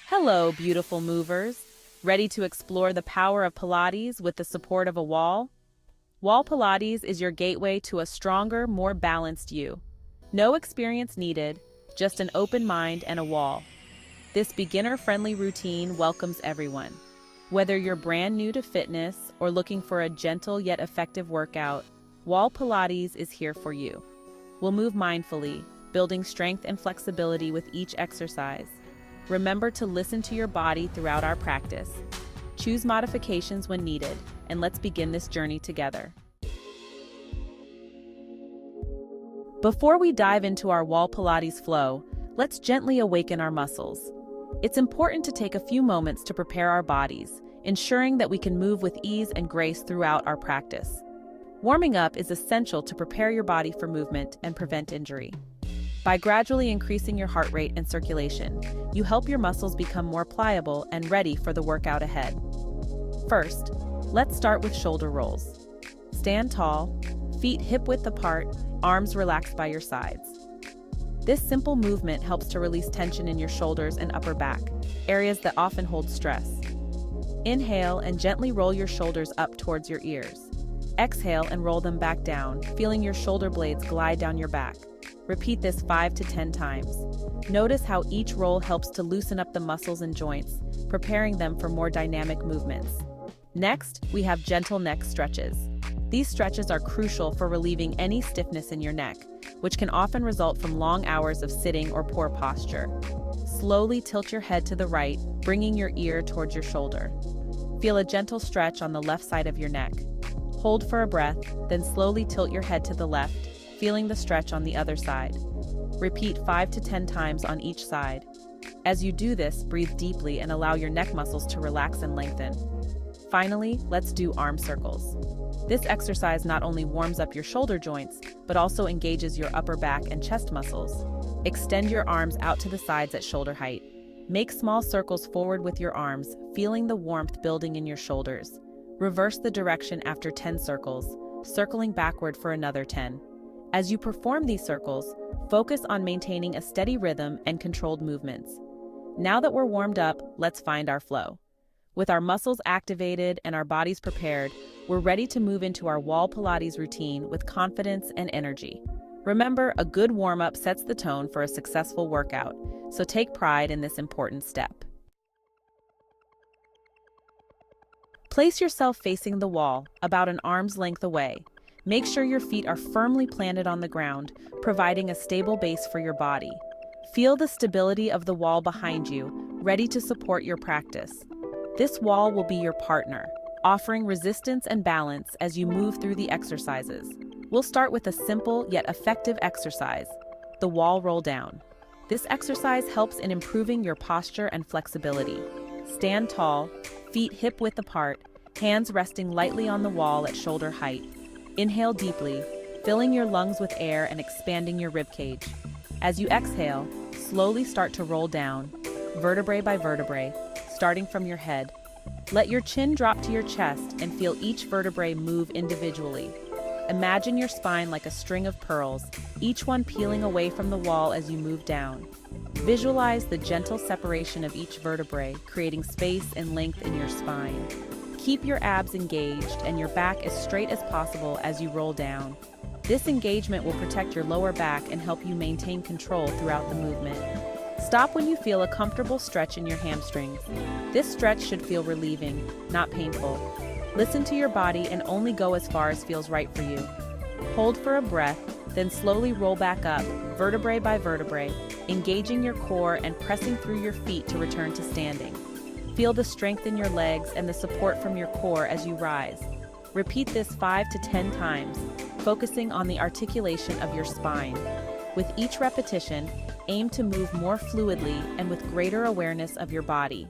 Hello, beautiful movers. Ready to explore the power of Pilates with the support of a wall? Wall Pilates is your gateway to a stronger, more balanced you. No experience needed, just an open mind and a wall. This beginner-friendly routine welcomes everyone. Whether you're brand new to fitness or looking for a gentle yet effective workout, Wall Pilates is here for you. We'll move mindfully, building strength and flexibility with each exercise. Remember to listen to your body throughout our practice. Choose modifications when needed, and let's begin this journey together. Before we dive into our Wall Pilates flow, let's gently awaken our muscles. It's important to take a few moments to prepare our bodies, ensuring that we can move with ease and grace throughout our practice. Warming up is essential to prepare your body for movement and prevent injury. By gradually increasing your heart rate and circulation, you help your muscles become more pliable and ready for the workout ahead. First, let's start with shoulder rolls. Stand tall, feet hip-width apart, arms relaxed by your sides. This simple movement helps to release tension in your shoulders and upper back, areas that often hold stress. Inhale and gently roll your shoulders up towards your ears. Exhale and roll them back down, feeling your shoulder blades glide down your back. Repeat this 5 to 10 times. Notice how each roll helps to loosen up the muscles and joints, preparing them for more dynamic movements. Next, we have gentle neck stretches. These stretches are crucial for relieving any stiffness in your neck, which can often result from long hours of sitting or poor posture. Slowly tilt your head to the right, bringing your ear towards your shoulder. Feel a gentle stretch on the left side of your neck. Hold for a breath, then slowly tilt your head to the left, feeling the stretch on the other side. Repeat 5 to 10 times on each side. As you do this, breathe deeply and allow your neck muscles to relax and lengthen. Finally, let's do arm circles. This exercise not only warms up your shoulder joints, but also engages your upper back and chest muscles. Extend your arms out to the sides at shoulder height. Make small circles forward with your arms, feeling the warmth building in your shoulders. Reverse the direction after 10 circles, circling backward for another 10. As you perform these circles, focus on maintaining a steady rhythm and controlled movements. Now that we're warmed up, let's find our flow. With our muscles activated and our bodies prepared, we're ready to move into our Wall Pilates routine with confidence and energy. Remember, a good warm-up sets the tone for a successful workout, so take pride in this important step. Place yourself facing the wall, about an arm's length away. Make sure your feet are firmly planted on the ground, providing a stable base for your body. Feel the stability of the wall behind you, ready to support your practice. This wall will be your partner, offering resistance and balance as you move through the exercises. We'll start with a simple yet effective exercise, the wall roll down. This exercise helps in improving your posture and flexibility. Stand tall, feet hip-width apart, hands resting lightly on the wall at shoulder height. Inhale deeply, filling your lungs with air and expanding your ribcage. As you exhale, slowly start to roll down, vertebrae by vertebrae, starting from your head. Let your chin drop to your chest and feel each vertebrae move individually. Imagine your spine like a string of pearls, each one peeling away from the wall as you move down. Visualize the gentle separation of each vertebrae, creating space and length in your spine. Keep your abs engaged and your back as straight as possible as you roll down. This engagement will protect your lower back and help you maintain control throughout the movement. Stop when you feel a comfortable stretch in your hamstrings. This stretch should feel relieving, not painful. Listen to your body and only go as far as feels right for you. Hold for a breath, then slowly roll back up, vertebrae by vertebrae, engaging your core and pressing through your feet to return to standing. Feel the strength in your legs and the support from your core as you rise. Repeat this 5 to 10 times, focusing on the articulation of your spine. With each repetition, aim to move more fluidly and with greater awareness of your body.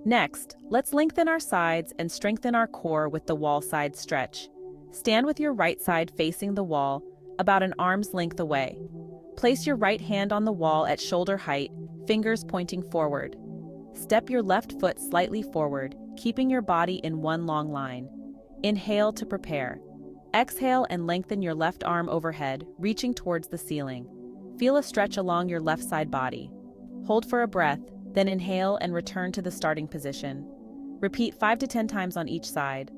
Next, let's lengthen our sides and strengthen our core with the wall side stretch. Stand with your right side facing the wall, about an arm's length away. Place your right hand on the wall at shoulder height, fingers pointing forward. Step your left foot slightly forward, keeping your body in one long line. Inhale to prepare. Exhale and lengthen your left arm overhead, reaching towards the ceiling. Feel a stretch along your left side body. Hold for a breath, then inhale and return to the starting position. Repeat 5 to 10 times on each side.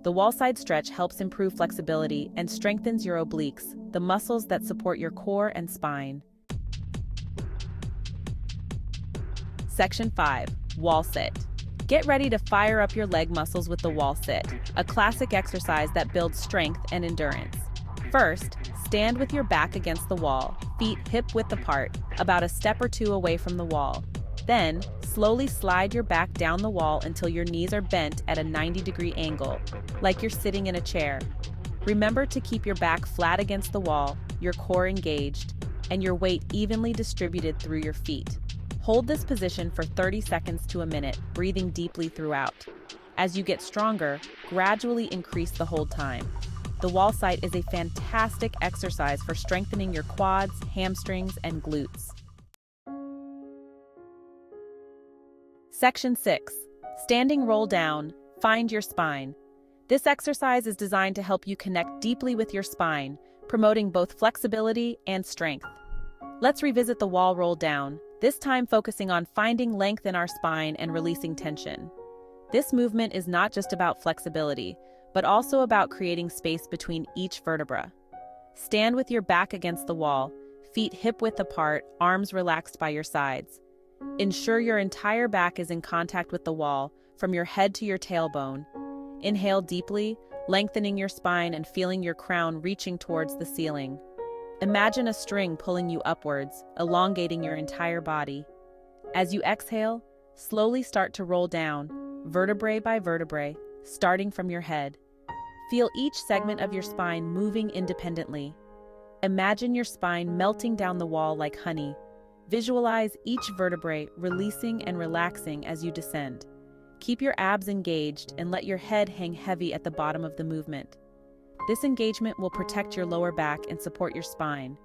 The wall side stretch helps improve flexibility and strengthens your obliques, the muscles that support your core and spine. Section 5. Wall sit. Get ready to fire up your leg muscles with the wall sit, a classic exercise that builds strength and endurance. First, stand with your back against the wall, feet hip-width apart, about a step or two away from the wall. Then, slowly slide your back down the wall until your knees are bent at a 90-degree angle, like you're sitting in a chair. Remember to keep your back flat against the wall, your core engaged, and your weight evenly distributed through your feet. Hold this position for 30 seconds to a minute, breathing deeply throughout. As you get stronger, gradually increase the hold time. The wall sit is a fantastic exercise for strengthening your quads, hamstrings, and glutes. Section 6. Standing roll down, find your spine. This exercise is designed to help you connect deeply with your spine, promoting both flexibility and strength. Let's revisit the wall roll down, this time focusing on finding length in our spine and releasing tension. This movement is not just about flexibility, but also about creating space between each vertebra. Stand with your back against the wall, feet hip-width apart, arms relaxed by your sides. Ensure your entire back is in contact with the wall, from your head to your tailbone. Inhale deeply, lengthening your spine and feeling your crown reaching towards the ceiling. Imagine a string pulling you upwards, elongating your entire body. As you exhale, slowly start to roll down, vertebrae by vertebrae, starting from your head. Feel each segment of your spine moving independently. Imagine your spine melting down the wall like honey. Visualize each vertebrae releasing and relaxing as you descend. Keep your abs engaged and let your head hang heavy at the bottom of the movement. This engagement will protect your lower back and support your spine.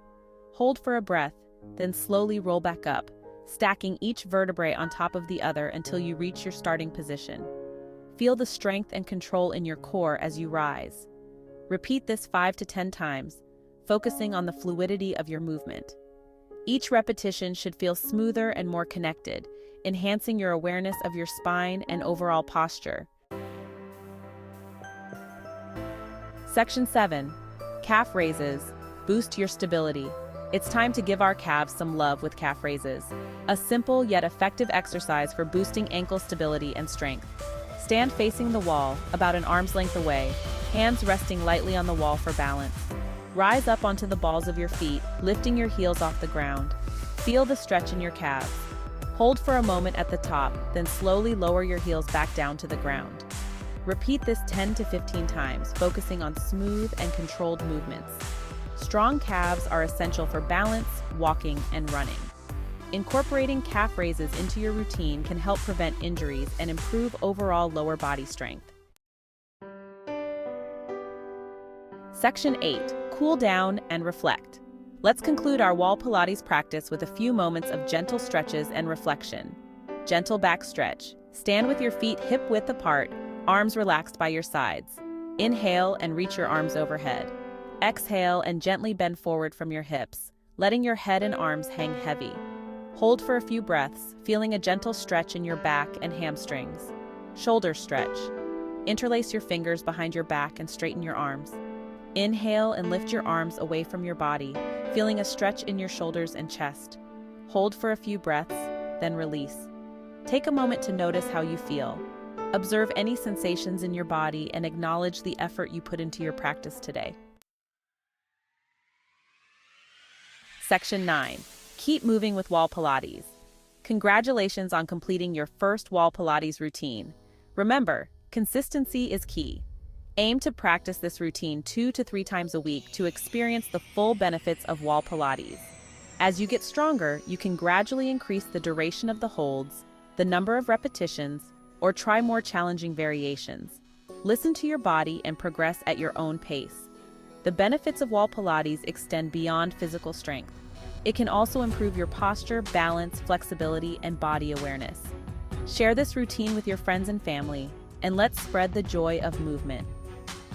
Hold for a breath, then slowly roll back up, stacking each vertebrae on top of the other until you reach your starting position. Feel the strength and control in your core as you rise. Repeat this 5 to 10 times, focusing on the fluidity of your movement. Each repetition should feel smoother and more connected, enhancing your awareness of your spine and overall posture. Section 7. Calf raises. Boost your stability. It's time to give our calves some love with calf raises, a simple yet effective exercise for boosting ankle stability and strength. Stand facing the wall, about an arm's length away, hands resting lightly on the wall for balance. Rise up onto the balls of your feet, lifting your heels off the ground. Feel the stretch in your calves. Hold for a moment at the top, then slowly lower your heels back down to the ground. Repeat this 10 to 15 times, focusing on smooth and controlled movements. Strong calves are essential for balance, walking, and running. Incorporating calf raises into your routine can help prevent injuries and improve overall lower body strength. Section 8. Cool down and reflect. Let's conclude our wall Pilates practice with a few moments of gentle stretches and reflection. Gentle back stretch. Stand with your feet hip-width apart, arms relaxed by your sides. Inhale and reach your arms overhead. Exhale and gently bend forward from your hips, letting your head and arms hang heavy. Hold for a few breaths, feeling a gentle stretch in your back and hamstrings. Shoulder stretch. Interlace your fingers behind your back and straighten your arms. Inhale and lift your arms away from your body, feeling a stretch in your shoulders and chest. Hold for a few breaths, then release. Take a moment to notice how you feel. Observe any sensations in your body and acknowledge the effort you put into your practice today. Section 9. Keep moving with wall Pilates. Congratulations on completing your first wall Pilates routine. Remember, consistency is key. Aim to practice this routine 2 to 3 times a week to experience the full benefits of wall Pilates. As you get stronger, you can gradually increase the duration of the holds, the number of repetitions, or try more challenging variations. Listen to your body and progress at your own pace. The benefits of wall Pilates extend beyond physical strength. It can also improve your posture, balance, flexibility, and body awareness. Share this routine with your friends and family, and let's spread the joy of movement.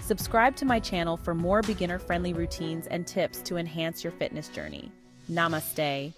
Subscribe to my channel for more beginner-friendly routines and tips to enhance your fitness journey. Namaste.